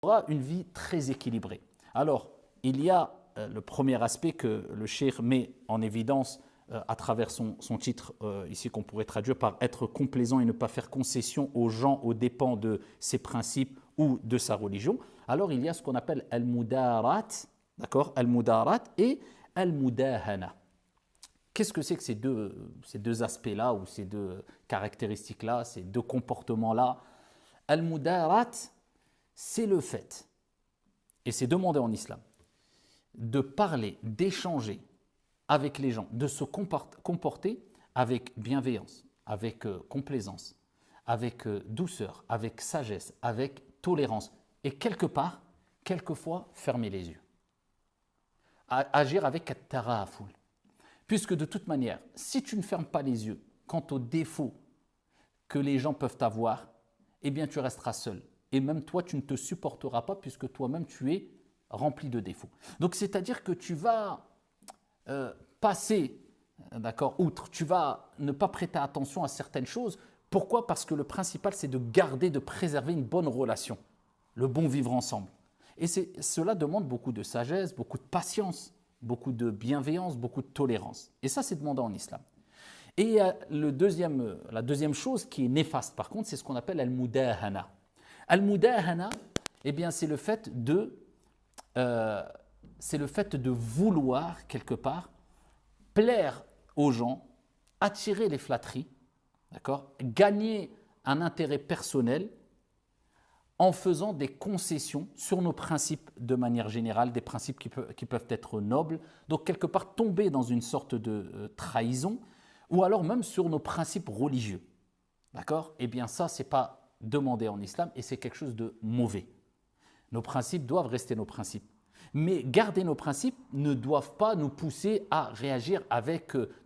aura une vie très équilibrée. Alors, il y a le premier aspect que le cheikh met en évidence à travers son titre, ici qu'on pourrait traduire par être complaisant et ne pas faire concession aux gens aux dépens de ses principes ou de sa religion. Alors il y a ce qu'on appelle al-mudarat, d'accord, al-mudarat et al-mudahana. Qu'est-ce que c'est que ces deux aspects-là ou ces deux caractéristiques-là, ces deux comportements-là? Al-mudarat, c'est le fait, et c'est demandé en islam, de parler, d'échanger avec les gens, de se comporter avec bienveillance, avec complaisance, avec douceur, avec sagesse, avec tolérance. Et quelque part, quelquefois, fermer les yeux. Agir avec at-taraful. Puisque de toute manière, si tu ne fermes pas les yeux quant aux défauts que les gens peuvent avoir, eh bien tu resteras seul. Et même toi, tu ne te supporteras pas puisque toi-même, tu es rempli de défauts. Donc, c'est-à-dire que tu vas passer, d'accord, outre, tu vas ne pas prêter attention à certaines choses. Pourquoi? Parce que le principal, c'est de garder, de préserver une bonne relation, le bon vivre ensemble. Et cela demande beaucoup de sagesse, beaucoup de patience, beaucoup de bienveillance, beaucoup de tolérance. Et ça, c'est demandé en islam. Et la deuxième chose qui est néfaste, par contre, c'est ce qu'on appelle al-mudahana. Al-mudahana, eh bien, c'est le fait de vouloir, quelque part, plaire aux gens, attirer les flatteries, d'accord, gagner un intérêt personnel en faisant des concessions sur nos principes de manière générale, des principes qui peuvent être nobles, donc quelque part tomber dans une sorte de trahison, ou alors même sur nos principes religieux. D'accord? Eh bien ça, ce n'est pas demandé en islam et c'est quelque chose de mauvais. Nos principes doivent rester nos principes. Mais garder nos principes ne doivent pas nous pousser à réagir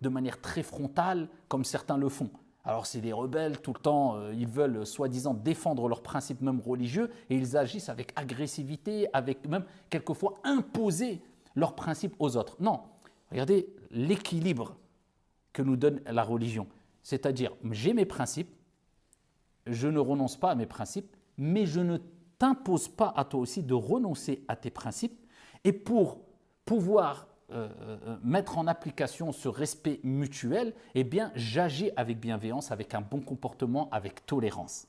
de manière très frontale, comme certains le font. Alors c'est des rebelles, tout le temps, ils veulent soi-disant défendre leurs principes même religieux et ils agissent avec agressivité, avec même quelquefois imposer leurs principes aux autres. Non, regardez l'équilibre que nous donne la religion. C'est-à-dire, j'ai mes principes, je ne renonce pas à mes principes, mais je ne t'impose pas à toi aussi de renoncer à tes principes. Et pour pouvoir mettre en application ce respect mutuel, eh bien, j'agis avec bienveillance, avec un bon comportement, avec tolérance.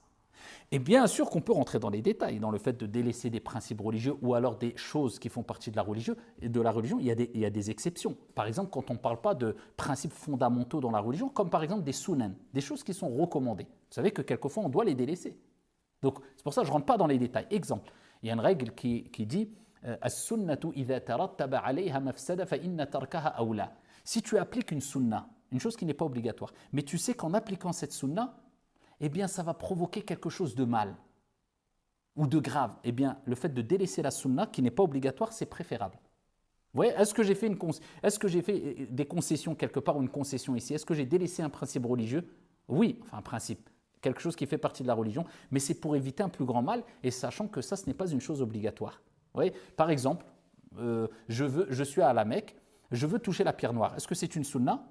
Et bien sûr qu'on peut rentrer dans les détails, dans le fait de délaisser des principes religieux ou alors des choses qui font partie de la religion. Il y a des exceptions. Par exemple, quand on ne parle pas de principes fondamentaux dans la religion, comme par exemple des sunan, des choses qui sont recommandées. Vous savez que quelquefois, on doit les délaisser. Donc, c'est pour ça que je ne rentre pas dans les détails. Exemple, il y a une règle qui dit si tu appliques une sunna, une chose qui n'est pas obligatoire, mais tu sais qu'en appliquant cette sunna, eh bien ça va provoquer quelque chose de mal ou de grave, eh bien le fait de délaisser la sunna qui n'est pas obligatoire, c'est préférable. Vous voyez, est-ce que j'ai fait des concessions quelque part ou une concession ici? Est-ce que j'ai délaissé un principe religieux? Oui, enfin un principe, quelque chose qui fait partie de la religion, mais c'est pour éviter un plus grand mal et sachant que ça, ce n'est pas une chose obligatoire. Vous voyez, par exemple, je suis à la Mecque, je veux toucher la pierre noire. Est-ce que c'est une sunna?